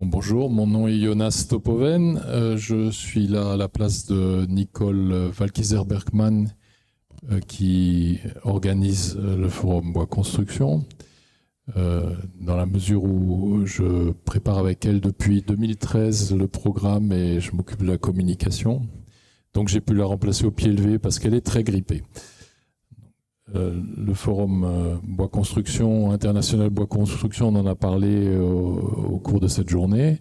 Bonjour, mon nom est Jonas Topoven. Je suis là à la place de Nicole Valkiser-Bergman qui organise le forum Bois Construction. Dans la mesure où je prépare avec elle depuis 2013 le programme et je m'occupe de la communication. Donc j'ai pu la remplacer au pied levé parce qu'elle est très grippée. Le forum Bois Construction, International Bois Construction, on en a parlé au cours de cette journée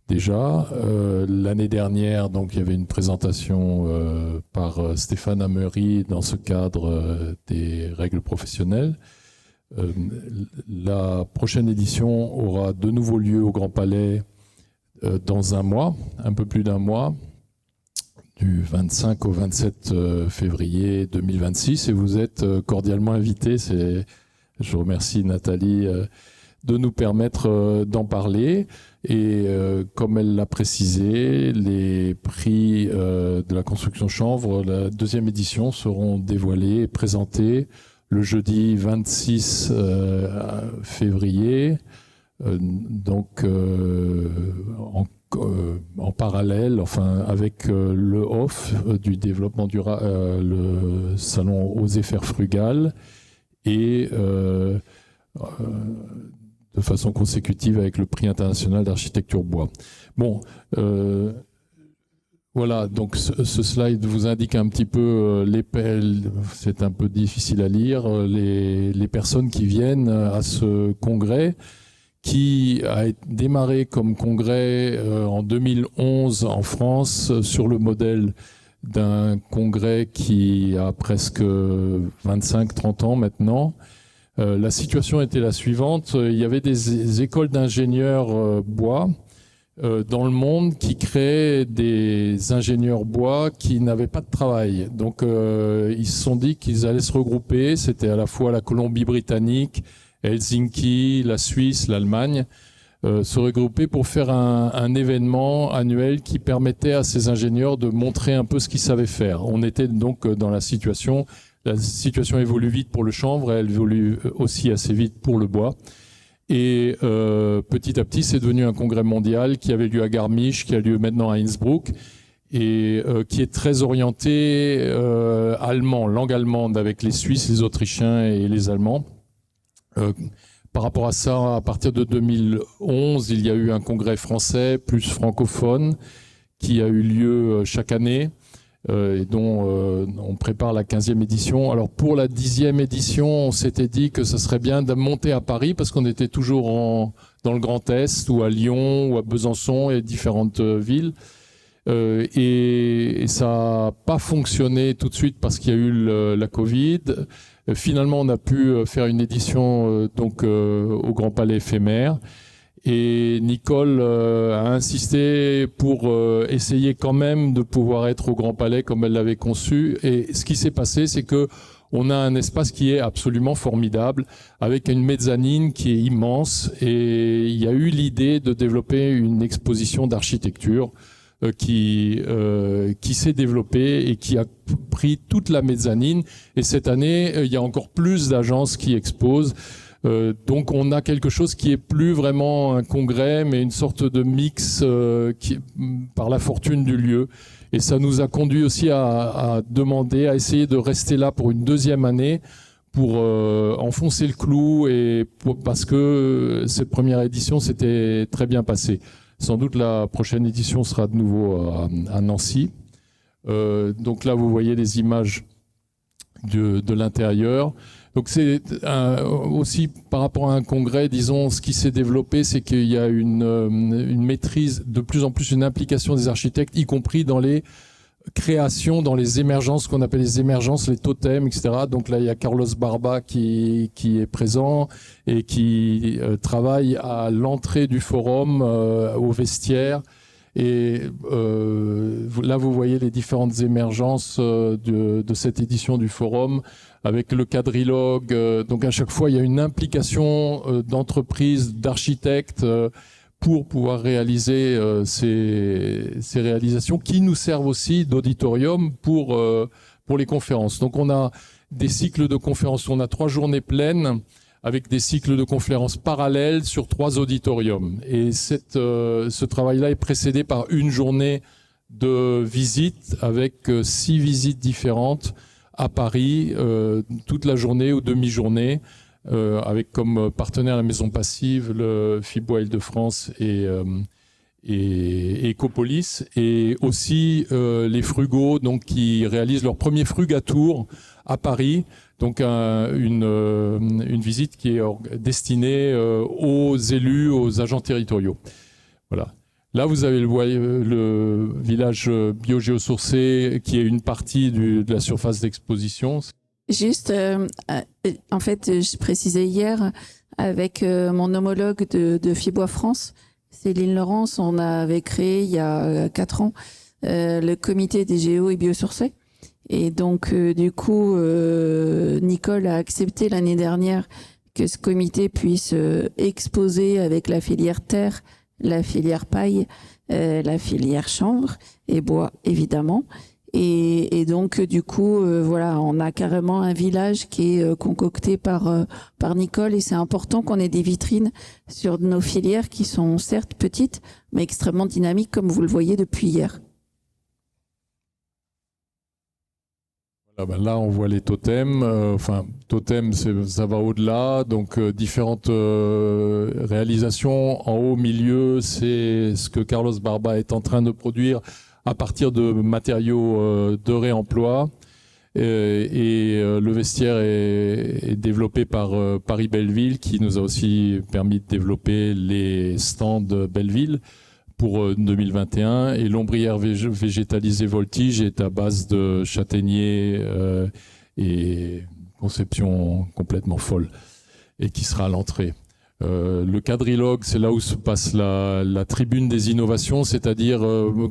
déjà. L'année dernière, donc, il y avait une présentation par Stéphane Amery dans ce cadre des règles professionnelles. La prochaine édition aura de nouveau lieu au Grand Palais dans un mois, un peu plus d'un mois, du 25 au 27 février 2026, et vous êtes cordialement invités. Je remercie Nathalie de nous permettre d'en parler. Et comme elle l'a précisé, les prix de la construction chanvre, la deuxième édition, seront dévoilés et présentés le jeudi 26 février, donc en parallèle, enfin avec le OFF du développement durable, le salon Oser faire frugal, et de façon consécutive avec le prix international d'architecture bois. Bon, voilà, donc ce slide vous indique un petit peu c'est un peu difficile à lire, les personnes qui viennent à ce congrès, qui a démarré comme congrès en 2011 en France sur le modèle d'un congrès qui a presque 25-30 ans maintenant. La situation était la suivante. Il y avait des écoles d'ingénieurs bois dans le monde qui créaient des ingénieurs bois qui n'avaient pas de travail. Donc ils se sont dit qu'ils allaient se regrouper. C'était à la fois la Colombie-Britannique, Helsinki, la Suisse, l'Allemagne, se regrouper pour faire un événement annuel qui permettait à ces ingénieurs de montrer un peu ce qu'ils savaient faire. On était donc dans la situation évolue vite pour le chanvre, elle évolue aussi assez vite pour le bois. Et petit à petit, c'est devenu un congrès mondial qui avait lieu à Garmisch, qui a lieu maintenant à Innsbruck, et qui est très orienté allemand, langue allemande, avec les Suisses, les Autrichiens et les Allemands. Par rapport à ça, à partir de 2011, il y a eu un congrès français plus francophone qui a eu lieu chaque année et dont on prépare la 15e édition. Alors pour la 10e édition, on s'était dit que ce serait bien de monter à Paris parce qu'on était toujours dans le Grand Est ou à Lyon ou à Besançon et différentes villes. Et ça n'a pas fonctionné tout de suite parce qu'il y a eu la Covid. Finalement, on a pu faire une édition au Grand Palais éphémère. Et Nicole a insisté pour essayer quand même de pouvoir être au Grand Palais comme elle l'avait conçu. Et ce qui s'est passé, c'est que on a un espace qui est absolument formidable, avec une mezzanine qui est immense. Et il y a eu l'idée de développer une exposition d'architecture qui s'est développée et qui a pris toute la mezzanine. Et cette année, il y a encore plus d'agences qui exposent. Donc on a quelque chose qui est plus vraiment un congrès, mais une sorte de mix par la fortune du lieu. Et ça nous a conduit aussi à demander, à essayer de rester là pour une deuxième année, pour enfoncer le clou, parce que cette première édition s'était très bien passée. Sans doute la prochaine édition sera de nouveau à Nancy. Donc là, vous voyez les images de l'intérieur. Donc c'est aussi par rapport à un congrès, disons, ce qui s'est développé, c'est qu'il y a une maîtrise, de plus en plus une implication des architectes, y compris dans les créations, dans les émergences, qu'on appelle les émergences, les totems, etc. Donc là, il y a Carlos Barba qui est présent et qui travaille à l'entrée du forum, au vestiaire. Et là, vous voyez les différentes émergences de cette édition du forum, avec le quadrilogue. Donc à chaque fois, il y a une implication d'entreprises, d'architectes, pour pouvoir réaliser ces réalisations qui nous servent aussi d'auditorium pour les conférences. Donc on a des cycles de conférences, on a 3 journées pleines avec des cycles de conférences parallèles sur 3 auditoriums. Et ce travail-là est précédé par une journée de visite avec 6 visites différentes à Paris, toute la journée ou demi-journée, avec comme partenaire la Maison Passive, le FIBOA Île-de-France et Ecopolis, et aussi les Frugaux, donc qui réalisent leur premier Frugatour à Paris, donc une visite qui est destinée aux élus, aux agents territoriaux. Voilà. Là, vous avez le village biogéosourcé qui est une partie de la surface d'exposition. Juste, en fait, je précisais hier avec mon homologue de FIBOA France, Céline Laurence, on avait créé il y a 4 ans le comité des géos et biosourcés. Et donc, du coup, Nicole a accepté l'année dernière que ce comité puisse exposer avec la filière terre, la filière paille, la filière chanvre et bois, évidemment. Et donc, du coup, voilà, on a carrément un village qui est concocté par Nicole, et c'est important qu'on ait des vitrines sur nos filières qui sont certes petites, mais extrêmement dynamiques, comme vous le voyez depuis hier. Là, on voit les totems. Totems, ça va au-delà. Donc, différentes réalisations. En haut, milieu, c'est ce que Carlos Barba est en train de produire à partir de matériaux de réemploi. Le vestiaire est développé par Paris Belleville, qui nous a aussi permis de développer les stands Belleville pour 2021, et l'ombrière végétalisée Voltige est à base de châtaignier et conception complètement folle, et qui sera à l'entrée. Le quadrilogue, c'est là où se passe la tribune des innovations, c'est-à-dire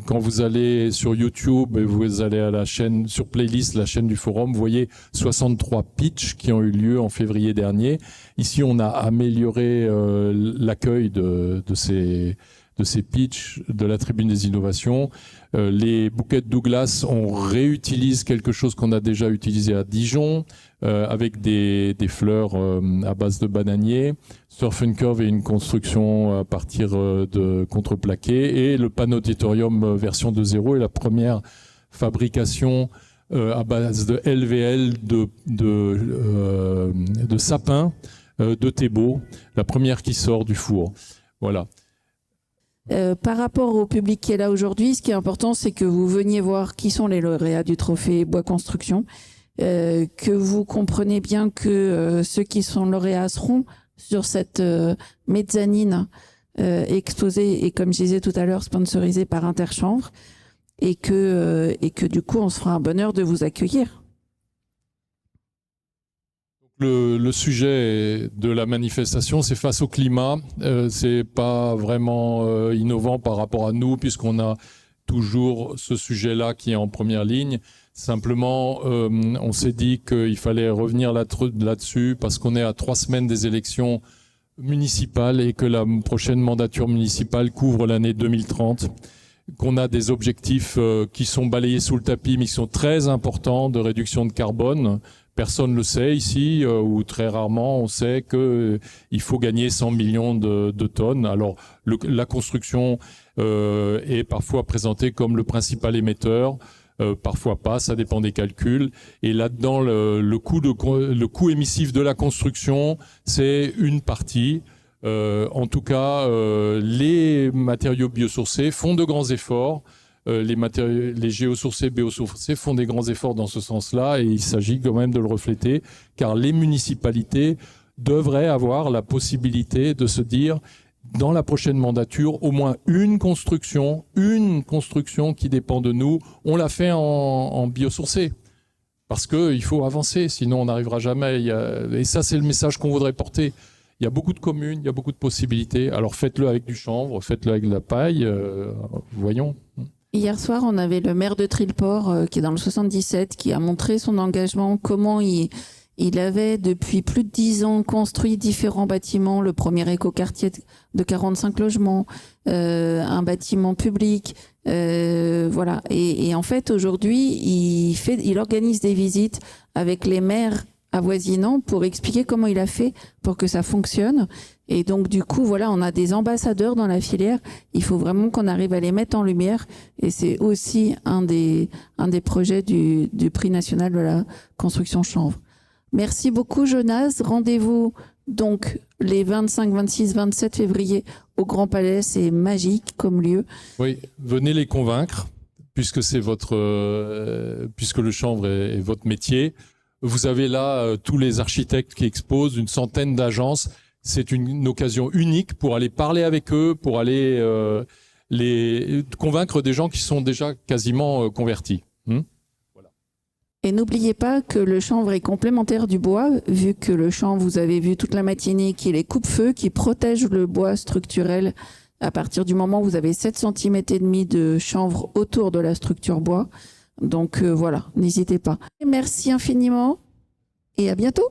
quand vous allez sur YouTube et vous allez à la chaîne, sur Playlist, la chaîne du forum, vous voyez 63 pitchs qui ont eu lieu en février dernier. Ici, on a amélioré l'accueil de ces pitchs de la tribune des innovations. Les bouquets de Douglas, on réutilise quelque chose qu'on a déjà utilisé à Dijon, avec des fleurs à base de bananier. Surf and Curve est une construction à partir de contreplaqué, et le Panauditorium version 2.0 est la première fabrication à base de LVL de sapin de Thébault, la première qui sort du four. Voilà. Par rapport au public qui est là aujourd'hui, ce qui est important, c'est que vous veniez voir qui sont les lauréats du trophée Bois Construction, que vous compreniez bien que ceux qui sont lauréats seront sur cette mezzanine exposée, et comme je disais tout à l'heure, sponsorisée par Interchanvre, et que du coup, on se fera un bonheur de vous accueillir. Le sujet de la manifestation, c'est face au climat. C'est pas vraiment innovant par rapport à nous, puisqu'on a toujours ce sujet-là qui est en première ligne. Simplement, on s'est dit qu'il fallait revenir là-dessus, parce qu'on est à 3 semaines des élections municipales et que la prochaine mandature municipale couvre l'année 2030. Qu'on a des objectifs qui sont balayés sous le tapis, mais qui sont très importants, de réduction de carbone. Personne ne le sait ici, ou très rarement on sait qu'il faut gagner 100 millions de tonnes. Alors la construction est parfois présentée comme le principal émetteur, parfois pas, ça dépend des calculs. Et là-dedans, le coût émissif de la construction, c'est une partie. En tout cas, les matériaux biosourcés font de grands efforts. Les géosourcés, biosourcés font des grands efforts dans ce sens-là, et il s'agit quand même de le refléter, car les municipalités devraient avoir la possibilité de se dire, dans la prochaine mandature, au moins une construction qui dépend de nous, on l'a fait en biosourcé. Parce qu'il faut avancer, sinon on n'arrivera jamais. Et ça, c'est le message qu'on voudrait porter. Il y a beaucoup de communes, il y a beaucoup de possibilités. Alors faites-le avec du chanvre, faites-le avec de la paille, voyons. Hier soir, on avait le maire de Trilport, qui est dans le 77, qui a montré son engagement, comment il avait, depuis plus de 10 ans, construit différents bâtiments. Le premier écoquartier de 45 logements, un bâtiment public, voilà. Et en fait, aujourd'hui, il organise des visites avec les maires avoisinants pour expliquer comment il a fait pour que ça fonctionne. Et donc, du coup, voilà, on a des ambassadeurs dans la filière. Il faut vraiment qu'on arrive à les mettre en lumière. Et c'est aussi un des projets du prix national de la construction chanvre. Merci beaucoup, Jonas. Rendez-vous donc les 25, 26, 27 février au Grand Palais. C'est magique comme lieu. Oui, venez les convaincre, puisque c'est puisque le chanvre est votre métier. Vous avez là tous les architectes qui exposent, une centaine d'agences. C'est une occasion unique pour aller parler avec eux, pour aller les convaincre des gens qui sont déjà quasiment convertis. Voilà. Et n'oubliez pas que le chanvre est complémentaire du bois, vu que le chanvre, vous avez vu toute la matinée, qu'il est coupe-feu, qui protège le bois structurel à partir du moment où vous avez 7,5 cm de chanvre autour de la structure bois. Donc voilà, n'hésitez pas. Merci infiniment et à bientôt.